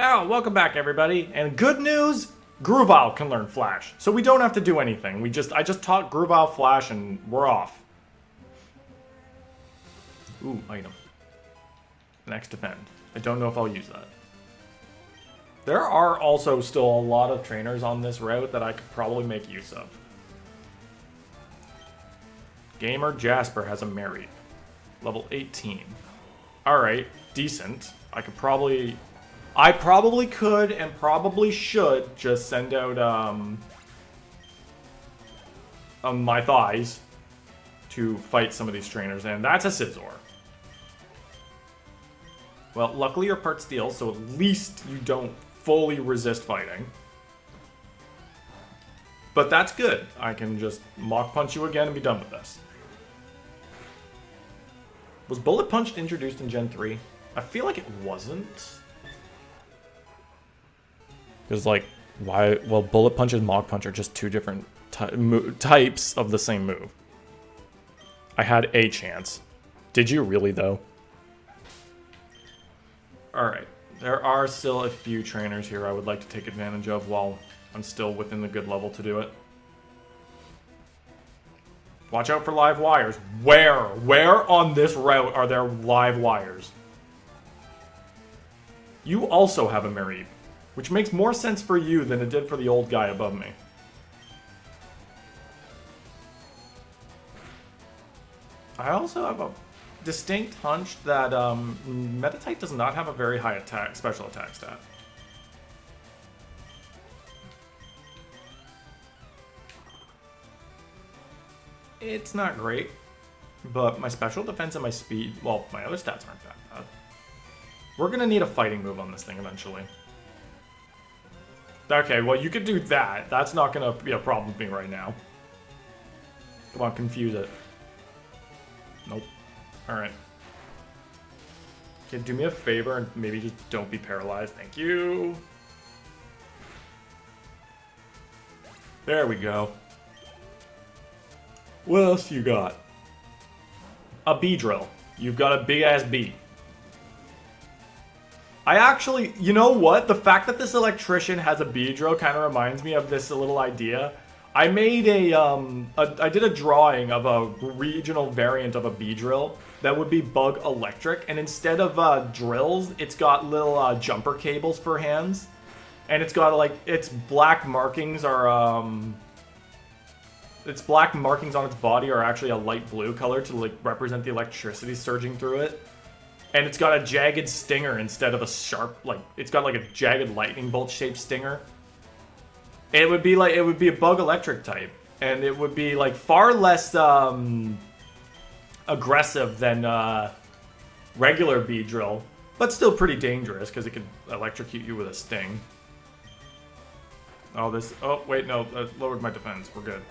Oh, welcome back, everybody. And good news, Groovile can learn Flash. So we don't have to do anything. I just taught Groovile Flash and we're off. Ooh, item. Next defend. I don't know if I'll use that. There are also still a lot of trainers on this route that I could probably make use of. Gamer Jasper has a Mary. Level 18. Alright, decent. I probably could and probably should just send out my thighs to fight some of these trainers, and that's a Scizor. Well, luckily you're part steel, so at least you don't fully resist fighting. But that's good. I can just Mach Punch you again and be done with this. Was Bullet Punch introduced in Gen 3? I feel like it wasn't. Because, like, why? Well, Bullet Punch and Mach Punch are just two different types of the same move. I had a chance. Did you really, though? Alright. There are still a few trainers here I would like to take advantage of while I'm still within the good level to do it. Watch out for live wires. Where? Where on this route are there live wires? You also have a Mareep, which makes more sense for you than it did for the old guy above me. I also have a distinct hunch that Meditite does not have a very high special attack stat. It's not great, but my special defense and my speed, well, my other stats aren't that bad. We're gonna need a fighting move on this thing eventually. Okay, well, you could do that. That's not gonna be a problem with me right now. Come on, confuse it. Nope. Alright. Okay, do me a favor and maybe just don't be paralyzed. Thank you. There we go. What else you got? A bee drill. You've got a big-ass bee. I actually, you know what? The fact that this electrician has a bee drill kind of reminds me of this little idea. I made I did a drawing of a regional variant of a bee drill that would be bug electric, and instead of drills, it's got little jumper cables for hands, and it's got like its black markings are its black markings on its body are actually a light blue color to like represent the electricity surging through it. And it's got a jagged stinger instead of a sharp, like, it's got like a jagged lightning bolt shaped stinger. It would be a bug electric type. And it would be like far less aggressive than regular bee drill, but still pretty dangerous because it could electrocute you with a sting. Oh, wait, no, that lowered my defense. We're good.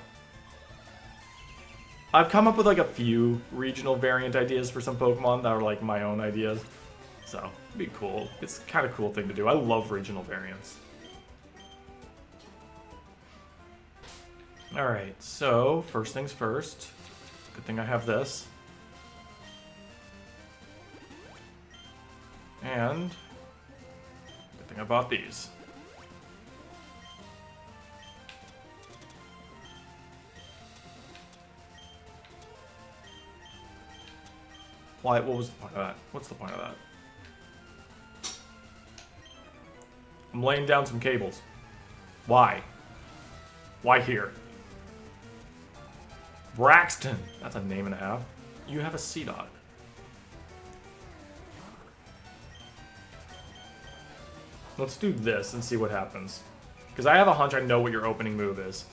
I've come up with like a few regional variant ideas for some Pokemon that are like my own ideas. So, it'd be cool. It's kind of cool thing to do. I love regional variants. Alright, so first things first. Good thing I have this. And good thing I bought these. Why? What was the point of that? What's the point of that? I'm laying down some cables. Why? Why here? Braxton! That's a name and a half. You have a C-Dot. Let's do this and see what happens. Because I have a hunch I know what your opening move is.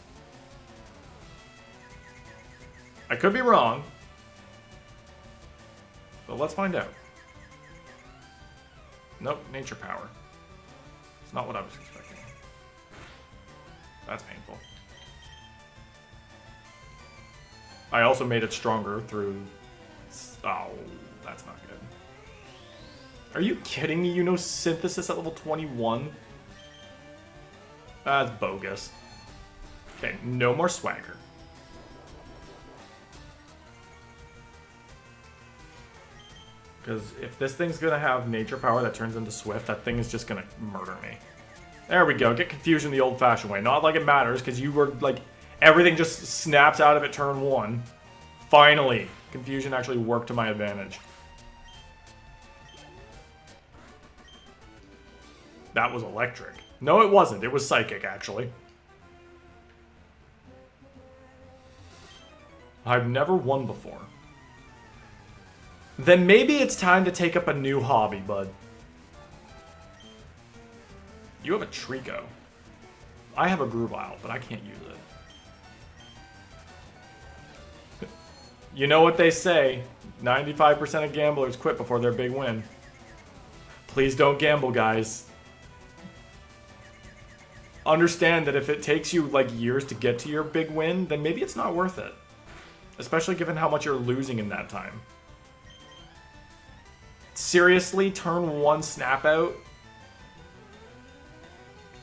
I could be wrong. But let's find out. Nope, nature power. It's not what I was expecting. That's painful. I also made it stronger through... Oh, that's not good. Are you kidding me? You know synthesis at level 21? That's bogus. Okay, no more swagger. Because if this thing's going to have nature power that turns into Swift, that thing is just going to murder me. There we go. Get Confusion the old-fashioned way. Not like it matters, because you were, like, everything just snaps out of it turn 1. Finally, Confusion actually worked to my advantage. That was electric. No, it wasn't. It was psychic, actually. I've never won before. Then maybe it's time to take up a new hobby, bud. You have a Trico. I have a Grubile, but I can't use it. You know what they say. 95% of gamblers quit before their big win. Please don't gamble, guys. Understand that if it takes you, like, years to get to your big win, then maybe it's not worth it. Especially given how much you're losing in that time. Seriously, turn 1 snap out?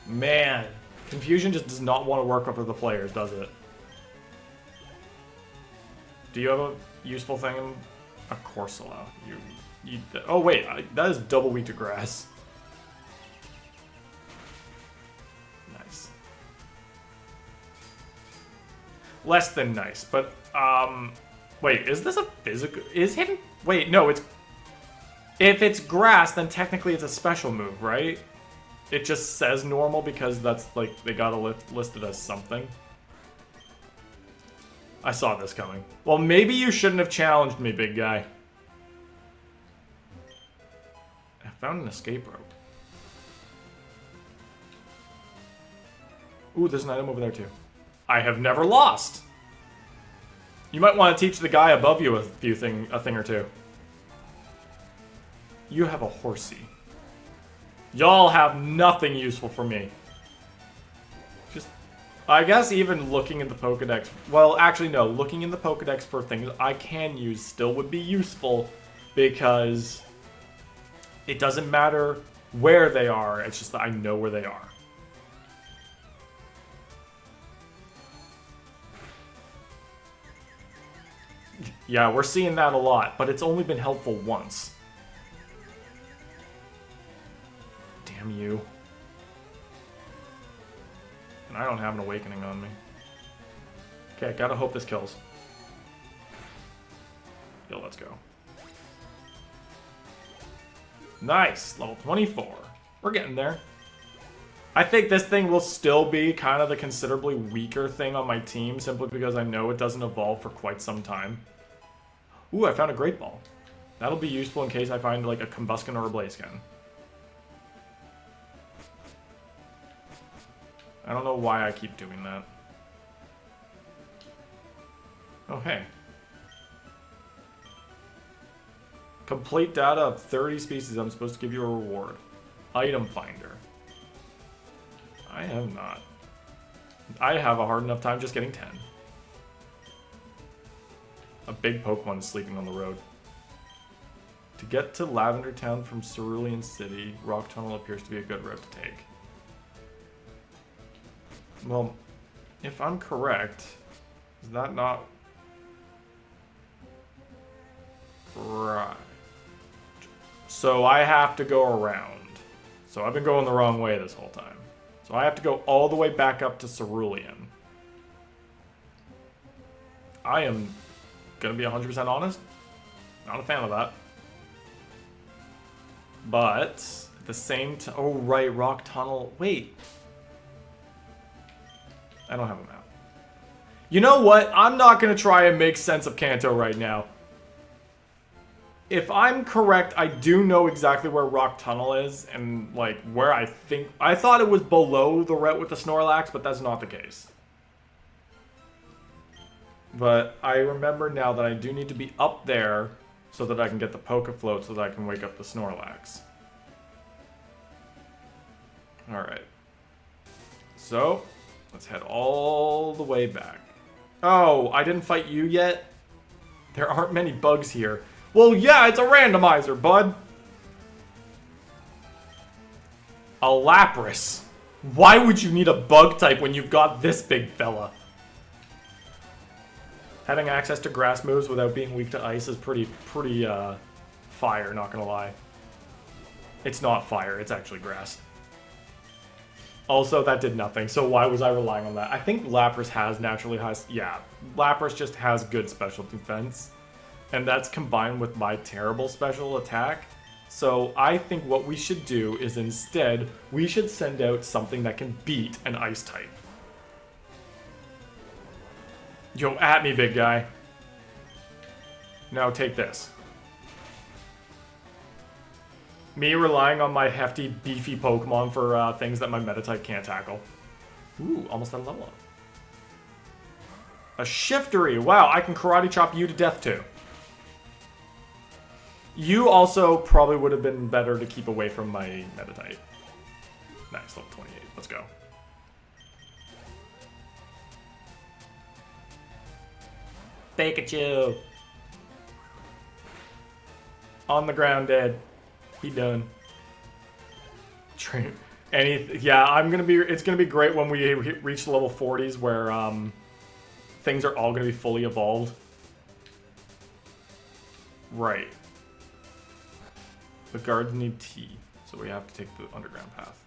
Man, Confusion just does not want to work over the players, does it? Do you have a useful thing? A Corsola. Oh wait, that is double weak to grass. Nice. Less than nice, but wait, is this a physical? Is him? Wait, no, it's. If it's grass, then technically it's a special move, right? It just says normal because that's like they got it listed as something. I saw this coming. Well, maybe you shouldn't have challenged me, big guy. I found an escape rope. Ooh, there's an item over there too. I have never lost. You might want to teach the guy above you a thing or two. You have a horsey. Y'all have nothing useful for me. Just, I guess even looking at the Pokedex... Well, actually, no. Looking in the Pokedex for things I can use still would be useful because it doesn't matter where they are. It's just that I know where they are. Yeah, we're seeing that a lot, but it's only been helpful once. Damn you. And I don't have an awakening on me. Okay, gotta hope this kills. Yo, let's go. Nice! Level 24. We're getting there. I think this thing will still be kind of the considerably weaker thing on my team, simply because I know it doesn't evolve for quite some time. Ooh, I found a Great Ball. That'll be useful in case I find, like, a Combuskin or a Blaziken. I don't know why I keep doing that. Oh, hey. Complete data of 30 species. I'm supposed to give you a reward. Item finder. I have not. I have a hard enough time just getting 10. A big Pokemon is sleeping on the road. To get to Lavender Town from Cerulean City, Rock Tunnel appears to be a good route to take. Well, if I'm correct, is that not... Right. So I have to go around. So I've been going the wrong way this whole time. So I have to go all the way back up to Cerulean. I am gonna be 100% honest. Not a fan of that. But at the same time... Oh, right, Rock Tunnel. Wait. I don't have a map. You know what? I'm not going to try and make sense of Kanto right now. If I'm correct, I do know exactly where Rock Tunnel is and, like, where I think... I thought it was below the route with the Snorlax, but that's not the case. But I remember now that I do need to be up there so that I can get the Poké-Float so that I can wake up the Snorlax. Alright. So... let's head all the way back. Oh, I didn't fight you yet? There aren't many bugs here. Well, yeah, it's a randomizer, bud. A Lapras. Why would you need a bug type when you've got this big fella? Having access to grass moves without being weak to ice is pretty fire, not gonna lie. It's not fire, it's actually grass. Also, that did nothing, so why was I relying on that? I think Lapras has naturally high... Yeah, Lapras just has good special defense. And that's combined with my terrible special attack. So I think what we should do is instead, we should send out something that can beat an ice type. Yo, at me, big guy. Now take this. Me relying on my hefty, beefy Pokemon for things that my Meta-type can't tackle. Ooh, almost at a level up. A Shiftery! Wow, I can Karate Chop you to death too. You also probably would have been better to keep away from my Meta-type. Nice, level 28. Let's go. Pikachu! On the ground, dead. He done. Train. Yeah, it's gonna be great when we reach the level 40s where things are all gonna be fully evolved. Right. The guards need tea, so we have to take the underground path.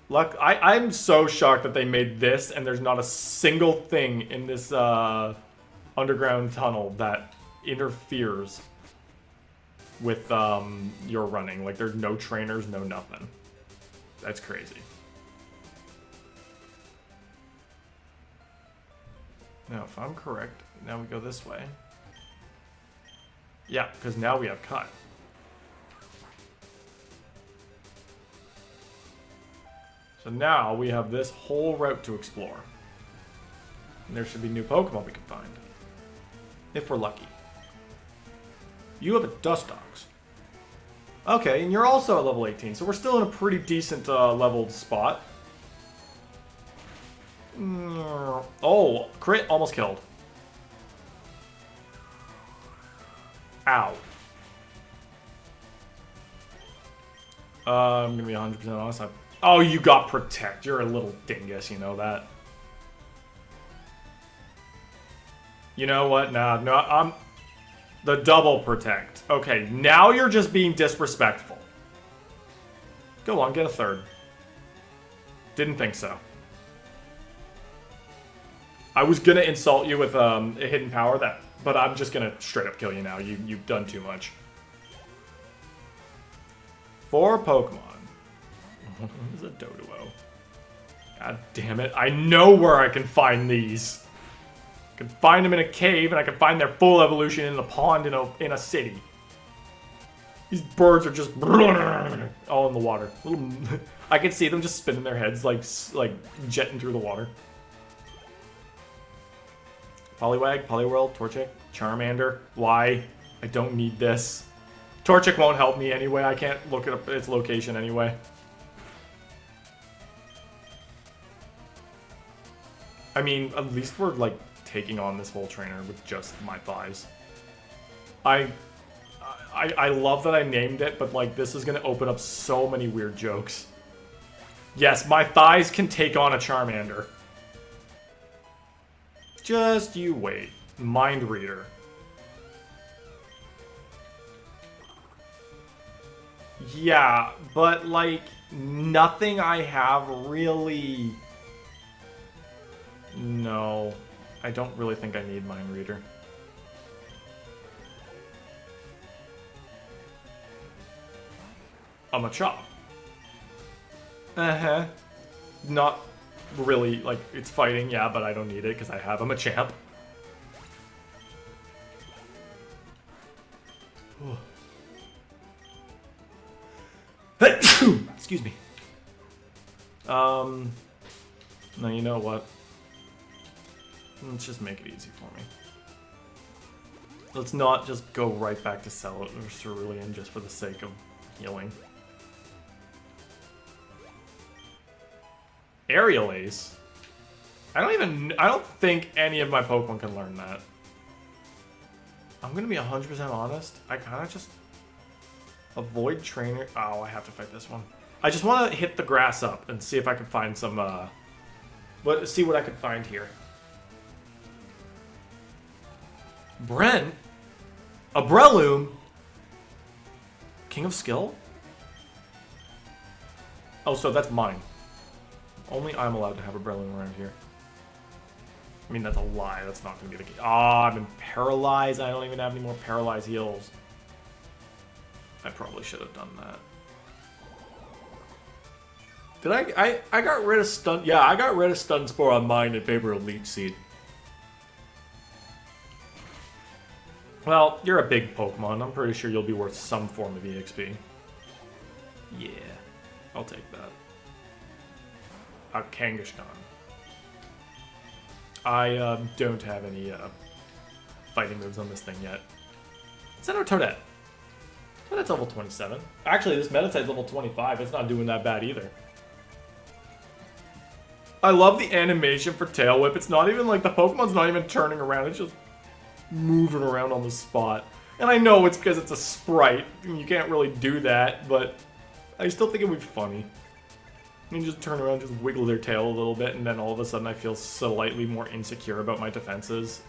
Luck, I'm so shocked that they made this and there's not a single thing in this underground tunnel that interferes with your running. Like, there's no trainers, no nothing. That's crazy. Now, if I'm correct, now we go this way. Yeah, because now we have cut. So now we have this whole route to explore. And there should be new Pokemon we can find. If we're lucky. You have a Dustox. Okay, and you're also at level 18, so we're still in a pretty decent leveled spot. Oh, crit, almost killed. Ow. I'm gonna be 100% honest. Oh, you got Protect. You're a little dingus, you know that. You know what? Nah, no, I'm... The double Protect. Okay, now you're just being disrespectful. Go on, get a third. Didn't think so. I was gonna insult you with a hidden power, but I'm just gonna straight up kill you now. You've done too much. 4 Pokemon. What is a Doduo? God damn it. I know where I can find these. I can find them in a cave, and I can find their full evolution in a pond in a city. These birds are just all in the water. I can see them just spinning their heads like jetting through the water. Poliwag, Poliwhirl, Torchic, Charmander. Why? I don't need this. Torchic won't help me anyway. I can't look at its location anyway. I mean, at least we're like taking on this whole trainer with just my thighs. I love that I named it, but like this is gonna open up so many weird jokes. Yes, my thighs can take on a Charmander. Just you wait. Mind Reader. Yeah, but like nothing I have really... No, I don't really think I need Mind Reader. I'm a Chop. Uh-huh. Not really, like, it's fighting, yeah, but I don't need it because I have a Machamp. Excuse me. No, you know what? Let's just make it easy for me. Let's not just go right back to Cerulean just for the sake of healing. Aerial Ace? I don't think any of my Pokemon can learn that. I'm gonna be 100% honest. I kind of just avoid trainer. Oh, I have to fight this one. I just want to hit the grass up and see if I can find some, see what I can find here. Brent? A Breloom? King of Skill? Oh, so that's mine. Only I'm allowed to have a Breloom around here. I mean, that's a lie. That's not going to be the case. Ah, I've been paralyzed. I don't even have any more paralyzed heals. I probably should have done that. Did I got rid of Stun... Yeah, I got rid of Stun Spore on mine in favor of Leech Seed. Well, you're a big Pokemon. I'm pretty sure you'll be worth some form of EXP. Yeah, I'll take that. A Kangaskhan. I don't have any fighting moves on this thing yet. Send out Toadette. Toadette's level 27. Actually, this Meditite's level 25. It's not doing that bad either. I love the animation for Tail Whip. It's not even like the Pokemon's not even turning around. It's just moving around on the spot. And I know it's because it's a sprite. You can't really do that, but I still think it would be funny. You just turn around, just wiggle their tail a little bit, and then all of a sudden I feel slightly more insecure about my defenses.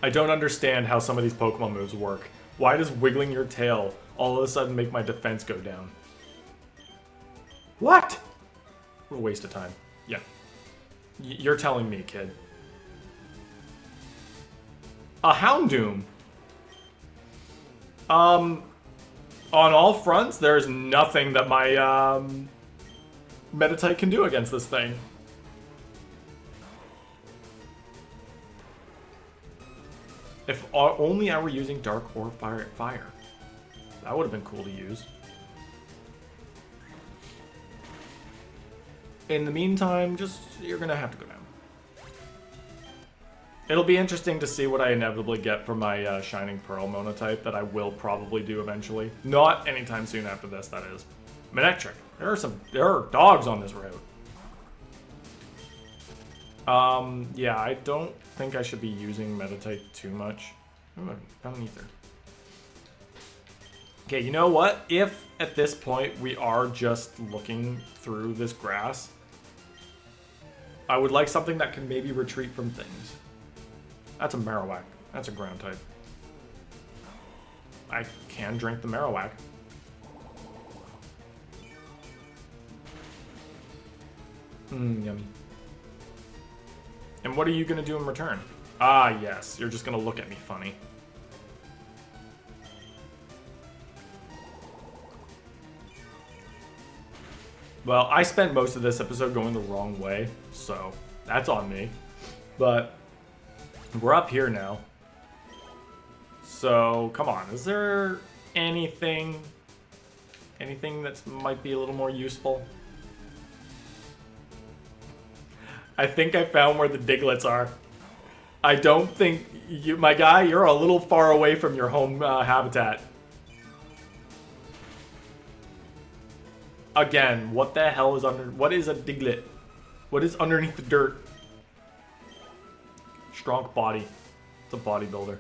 I don't understand how some of these Pokemon moves work. Why does wiggling your tail all of a sudden make my defense go down? What? What a waste of time. Yeah. You're telling me, kid. A Houndoom. On all fronts, there's nothing that my Meditite can do against this thing. If only I were using Dark or Fire. That would have been cool to use. In the meantime, you're gonna have to go down. It'll be interesting to see what I inevitably get from my Shining Pearl Monotype that I will probably do eventually. Not anytime soon after this, that is. Manectric. There are dogs on this route. Yeah, I don't think I should be using Meditite too much. Ooh, I found an ether. Okay, you know what? If at this point we are just looking through this grass, I would like something that can maybe retreat from things. That's a Marowak. That's a ground type. I can drink the Marowak. Yummy. And what are you going to do in return? Ah, yes. You're just going to look at me funny. Well, I spent most of this episode going the wrong way, so that's on me. But we're up here now. So, come on. Is there anything that might be a little more useful? I think I found where the Diglets are. I don't think you, my guy, you're a little far away from your home habitat. Again, what the hell is what is a Diglett? What is underneath the dirt? Strong body. It's a bodybuilder.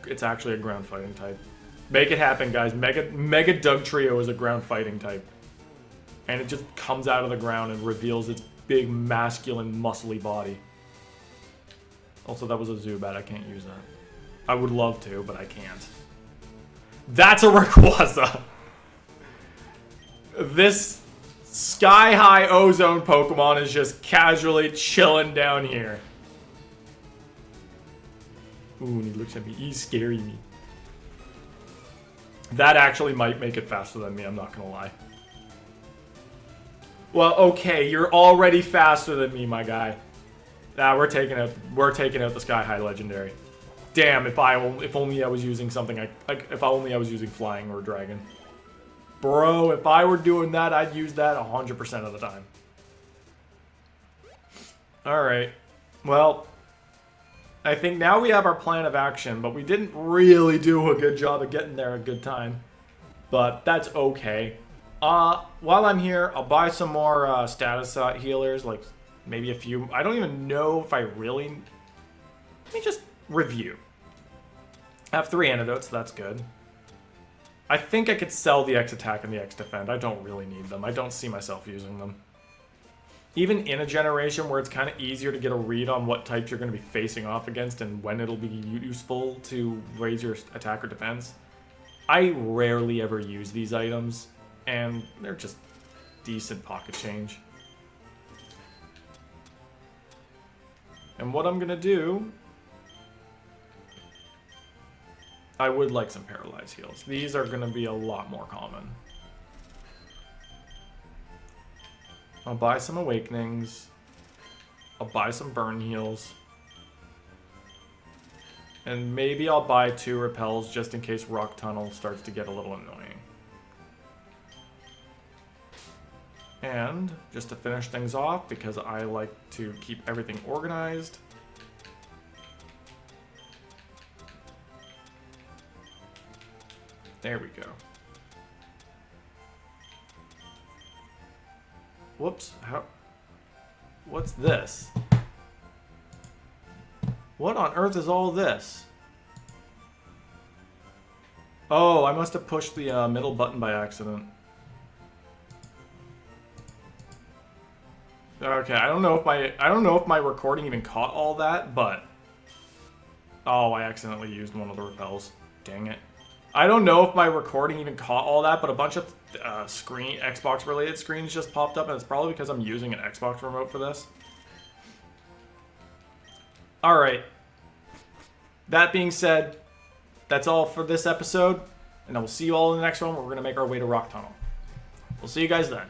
It's actually a ground fighting type. Make it happen, guys. Mega Dugtrio is a ground fighting type. And it just comes out of the ground and reveals its big, masculine, muscly body. Also, that was a Zubat. I can't use that. I would love to, but I can't. That's a Rayquaza! This sky-high ozone Pokemon is just casually chilling down here. Ooh, and he looks at me. He's scaring me. That actually might make it faster than me, I'm not gonna lie. Well, okay, you're already faster than me, my guy. Nah, we're taking out the Sky High Legendary. Damn, if only I was using something if only I was using Flying or Dragon. Bro, if I were doing that, I'd use that 100% of the time. Alright. Well, I think now we have our plan of action, but we didn't really do a good job of getting there a good time. But that's okay. While I'm here, I'll buy some more status healers, like maybe a few. I don't even know if I really... Let me just review. I have 3 antidotes, so that's good. I think I could sell the X Attack and the X Defend. I don't really need them. I don't see myself using them. even in a generation where it's kind of easier to get a read on what types you're going to be facing off against and when it'll be useful to raise your attack or defense, I rarely ever use these items, and they're just decent pocket change. And what I'm going to do, I would like some paralyzed heals. These are going to be a lot more common. I'll buy some awakenings. I'll buy some burn heals. And maybe I'll buy 2 repels just in case Rock Tunnel starts to get a little annoying. And just to finish things off, because I like to keep everything organized, there we go. Whoops, what's this? What on earth is all this? Oh, I must have pushed the middle button by accident. Okay, I don't know if my recording even caught all that, but oh, I accidentally used one of the repels. Dang it. I don't know if my recording even caught all that, but a bunch of Xbox related screens just popped up, and it's probably because I'm using an Xbox remote for this. Alright. That being said, that's all for this episode, and I will see you all in the next one where we're going to make our way to Rock Tunnel. We'll see you guys then.